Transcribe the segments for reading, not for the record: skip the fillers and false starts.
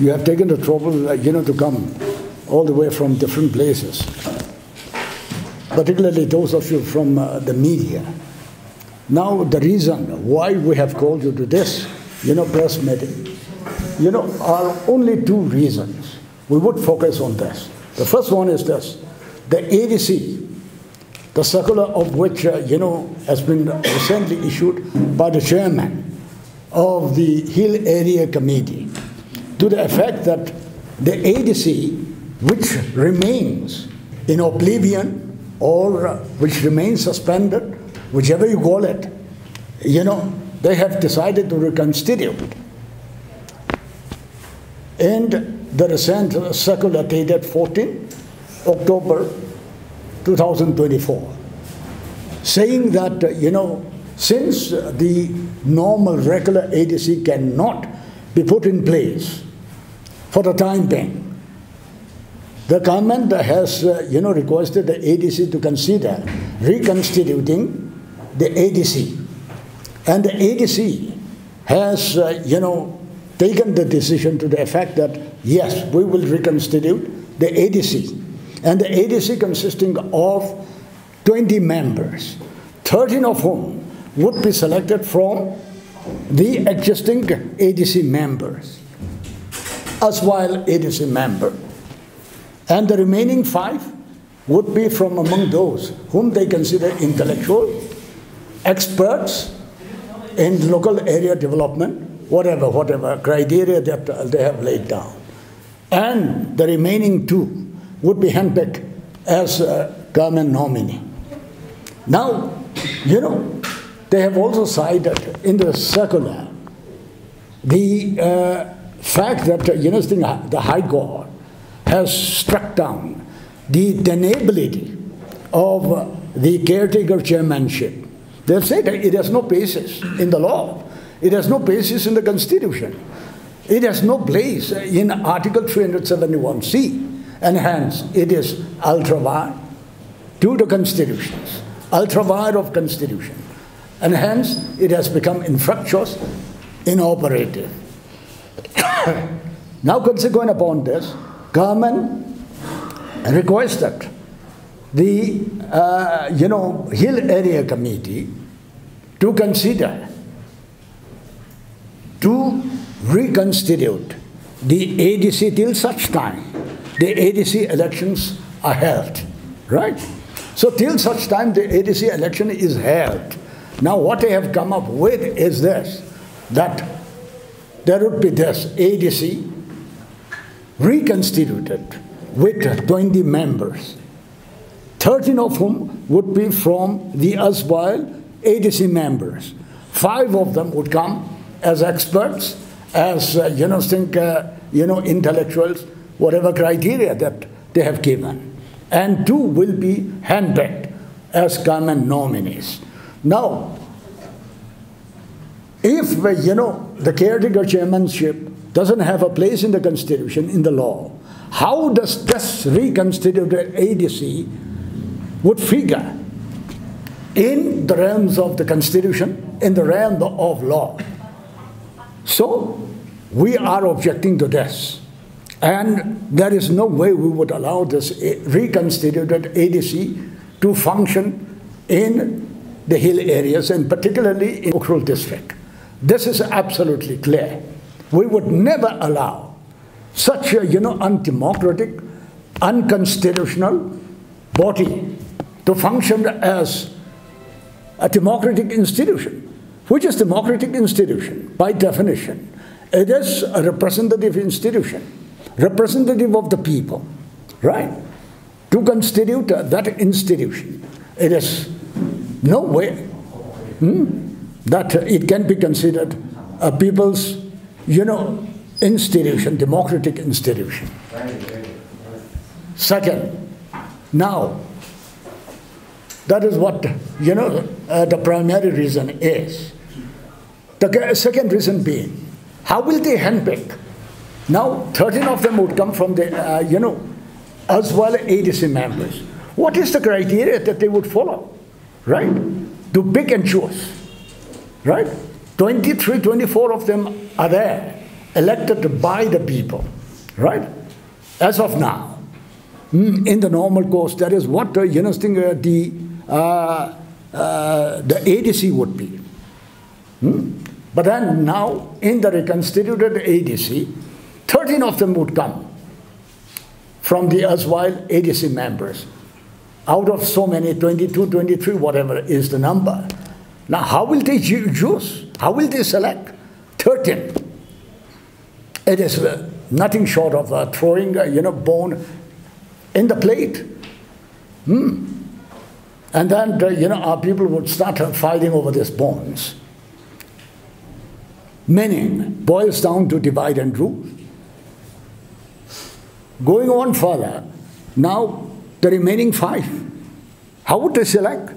You have taken the trouble, to come all the way from different places, particularly those of you from the media. Now, the reason why we have called you to this, press meeting, are only two reasons. We would focus on this. The first one is this: the ADC, the circular of which, has been recently issued by the chairman of the Hill Area Committee, to the effect that the ADC, which remains in oblivion or which remains suspended, whichever you call it, they have decided to reconstitute. And the recent circular dated 14 October 2024, saying that, since the normal regular ADC cannot be put in place for the time being, the government has, requested the ADC to consider reconstituting the ADC. And the ADC has, taken the decision to the effect that, yes, we will reconstitute the ADC. And the ADC consisting of 20 members, 13 of whom would be selected from the existing ADC members, as well ADC member. And the remaining 5 would be from among those whom they consider intellectual, experts in local area development, whatever criteria that they have laid down. And the remaining 2 would be handpicked as a government nominee. Now, they have also cited in the circular the fact that the High Court has struck down the tenability of the caretaker chairmanship. They say that it has no basis in the law. It has no basis in the Constitution. It has no place in Article 371C, and hence it is ultra-vire to the constitutions, ultra-vire of Constitution. And hence, it has become infructuous, inoperative. Now, consequent upon this, government requested the, Hill Area Committee to consider to reconstitute the ADC till such time the ADC elections are held, right? So, till such time the ADC election is held. Now, what they have come up with is this, that there would be this ADC reconstituted with 20 members, 13 of whom would be from the erstwhile ADC members. 5 of them would come as experts, as, intellectuals, whatever criteria that they have given. And 2 will be handpicked as government nominees. Now, if, the caretaker chairmanship doesn't have a place in the Constitution, in the law, how does this reconstituted ADC would figure in the realms of the Constitution, in the realm of law? So, we are objecting to this. And there is no way we would allow this reconstituted ADC to function in the hill areas, and particularly in Ukhrul district. This is absolutely clear. We would never allow such a, undemocratic, unconstitutional body to function as a democratic institution. Which is democratic institution? By definition, it is a representative institution, representative of the people, right? To constitute that institution, it is no way that it can be considered a people's, institution, democratic institution. Second, now, that is what, the primary reason is. The second reason being, how will they handpick? Now, 13 of them would come from the, as well ADC members. What is the criteria that they would follow, right? To pick and choose, right? 23, 24 of them are there. elected by the people, right? As of now, in the normal course, that is what the ADC would be. But then now, in the reconstituted ADC, 13 of them would come from the erstwhile ADC members. Out of so many, 22, 23, whatever is the number. Now, how will they choose? How will they select 13? It is nothing short of throwing, bone in the plate. And then, our people would start fighting over these bones. Meaning boils down to divide and rule. Going on further, now the remaining 5, how would they select?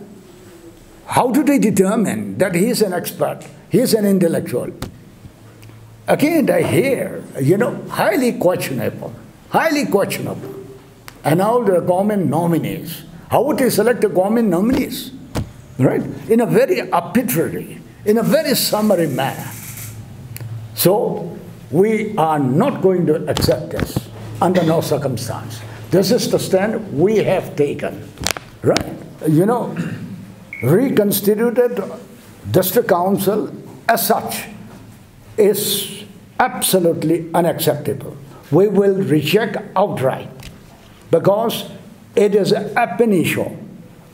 How do they determine that he is an expert, he is an intellectual? Again, I hear, highly questionable, highly questionable. And now the government nominees. How would they select the government nominees? Right? In a very arbitrary, in a very summary manner. So, we are not going to accept this under no circumstance. This is the stand we have taken. Right? Reconstituted district council as such is absolutely unacceptable. We will reject outright because it is ab initio,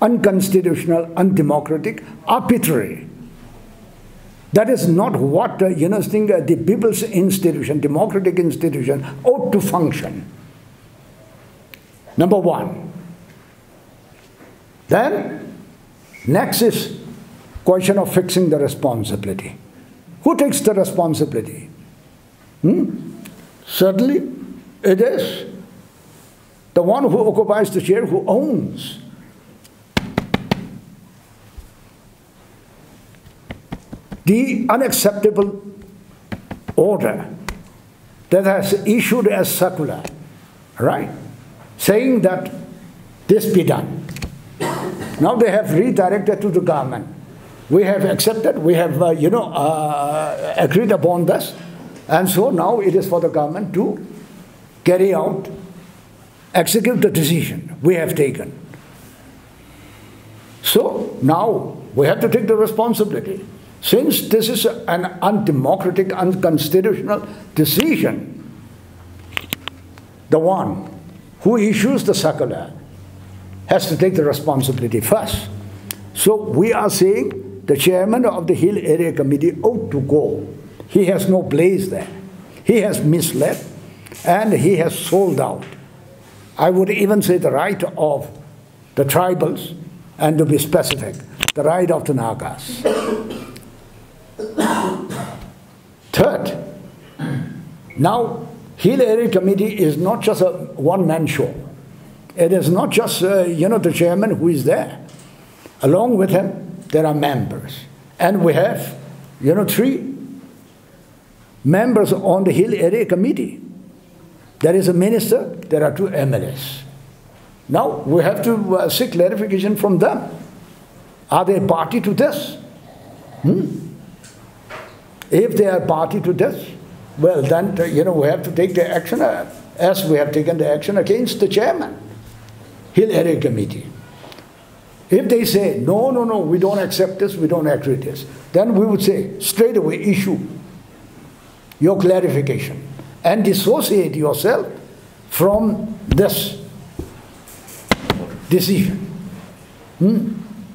unconstitutional, undemocratic, arbitrary. That is not what the people's institution, democratic institution, ought to function. Number 1. Then, next is question of fixing the responsibility. Who takes the responsibility? Certainly, it is the one who occupies the chair, who owns. The unacceptable order that has issued a circular, right, saying that this be done. Now they have redirected to the government. We have accepted, we have, agreed upon this, and so now it is for the government to carry out, execute the decision we have taken. So now we have to take the responsibility. Since this is an undemocratic, unconstitutional decision, the one who issues the circular has to take the responsibility first. So we are saying the chairman of the Hill Area Committee ought to go. He has no place there. He has misled and he has sold out. I would even say the right of the tribals, and to be specific, the right of the Nagas. Third, now Hill Area Committee is not just a one-man show. It is not just the chairman who is there. Along with him, there are members, and we have 3 members on the Hill Area Committee. There is a minister, there are 2 MLAs. Now we have to seek clarification from them. Are they party to this? If they are party to this, well then, we have to take the action as we have taken the action against the chairman, Hill Area Committee. If they say, no, we don't accept this, we don't agree with this, then we would say, straight away issue your clarification and dissociate yourself from this decision.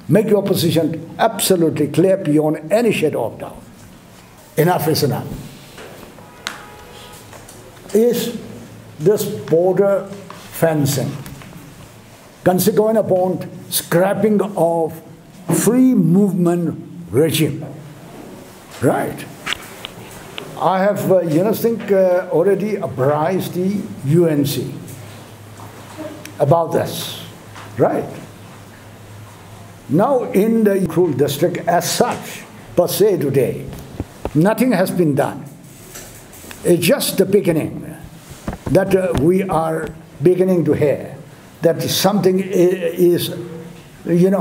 Make your position absolutely clear beyond any shadow of doubt. Enough is enough. Is this border fencing consequent upon scrapping of free movement regime? Right. I have, already apprised the UNC about this. Right. Now in the Tangkhul district as such, per se today, nothing has been done. It's just the beginning that we are beginning to hear that something is, in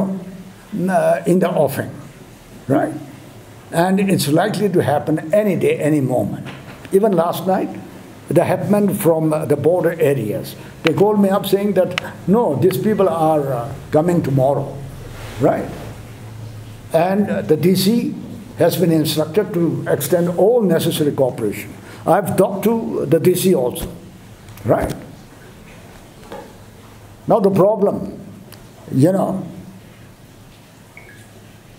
the offing, right? And it's likely to happen any day, any moment. Even last night, the hetman from the border areas, they called me up saying that, no, these people are coming tomorrow, right? And the DC has been instructed to extend all necessary cooperation. I've talked to the DC also, right? Now the problem, you know,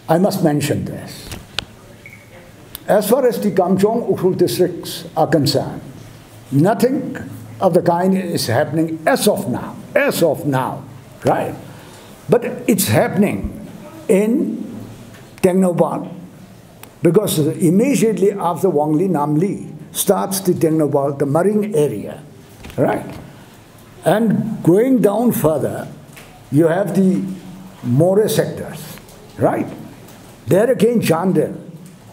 I must mention this. As far as the Kamchong Ukhrul districts are concerned, nothing of the kind is happening as of now, right? But it's happening in Tengnoban, because immediately after Wangli Namli starts the Tengnoban, the Maring area, right? And going down further, you have the More sectors, right? There again, Chandel,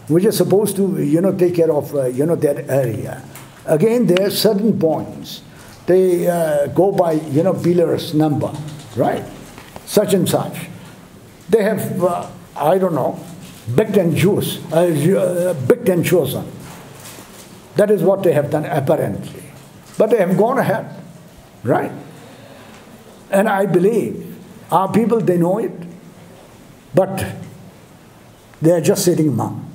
which is supposed to, you know, take care of, you know, that area. Again, there are certain points. They go by, you know, Beeler's number, right? Such and such. They have, I don't know, baked and chosen. That is what they have done, apparently. But they have gone ahead, right? And I believe our people, they know it, but they are just sitting mum.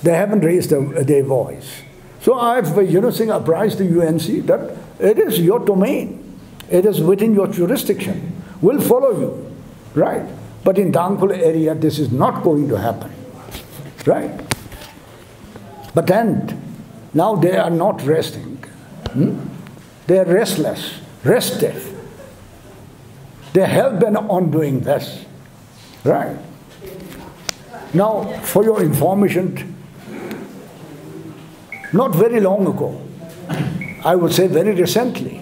They haven't raised their voice. So I've, you know, apprised the UNC that it is your domain. It is within your jurisdiction. We'll follow you, right? But in Tangkhul area, this is not going to happen, right? But then, now they are not resting. They are restless, restive. They're hell-bent on doing this, right? Now, for your information, not very long ago, I would say very recently,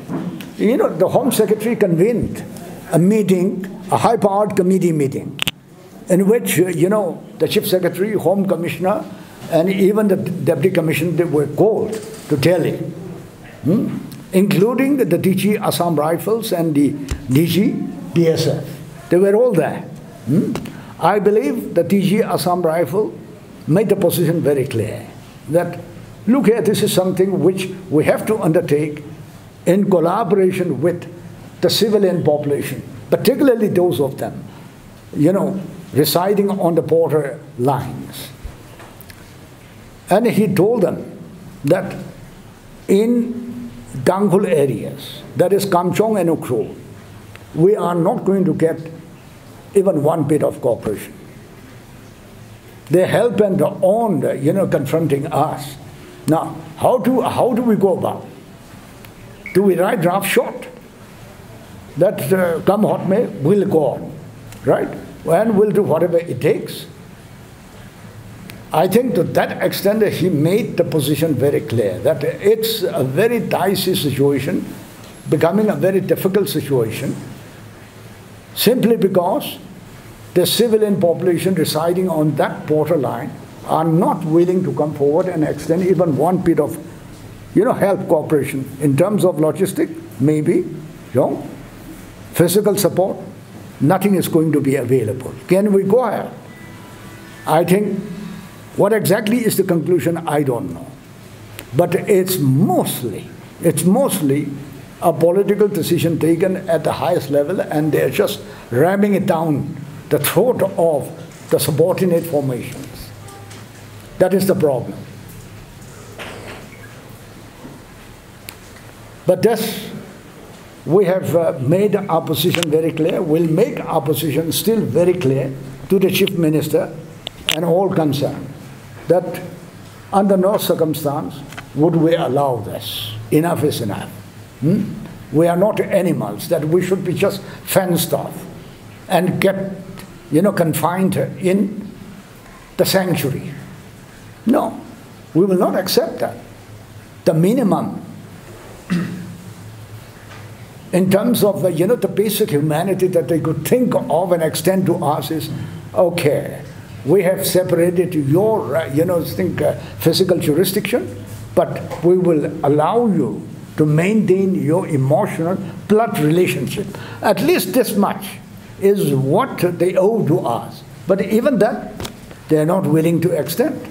you know, the Home Secretary convened a meeting, a high-powered committee meeting, in which, you know, the Chief Secretary, Home Commissioner, and even the Deputy Commissioner, they were called to Delhi, including the DG Assam Rifles and the DG BSF. They were all there. I believe the DG Assam Rifle made the position very clear that, look here, this is something which we have to undertake in collaboration with the civilian population, particularly those of them, you know, residing on the border lines. And he told them that in Tangkhul areas, that is Kamchong and Ukhrul, we are not going to get even one bit of cooperation. They help and on, you know, confronting us. Now, how do we go about? Do we write roughshod? That come what may, we'll go on, right? And we'll do whatever it takes. I think to that extent he made the position very clear that it's a very dicey situation, becoming a very difficult situation, simply because the civilian population residing on that borderline are not willing to come forward and extend even one bit of, you know, help cooperation in terms of logistic, maybe, you know, physical support. Nothing is going to be available. Can we go ahead? I think what exactly is the conclusion, I don't know. But it's mostly a political decision taken at the highest level, and they're just ramming it down the throat of the subordinate formations. That is the problem. But this, we have made our position very clear. We'll make our position still very clear to the Chief Minister and all concerned, that under no circumstance would we allow this. Enough is enough. We are not animals that we should be just fenced off and kept, you know, confined in the sanctuary. No, we will not accept that. The minimum in terms of, you know, the basic humanity that they could think of and extend to us is, okay, we have separated your, you know, physical jurisdiction, but we will allow you to maintain your emotional blood relationship. At least this much is what they owe to us. But even that, they are not willing to extend.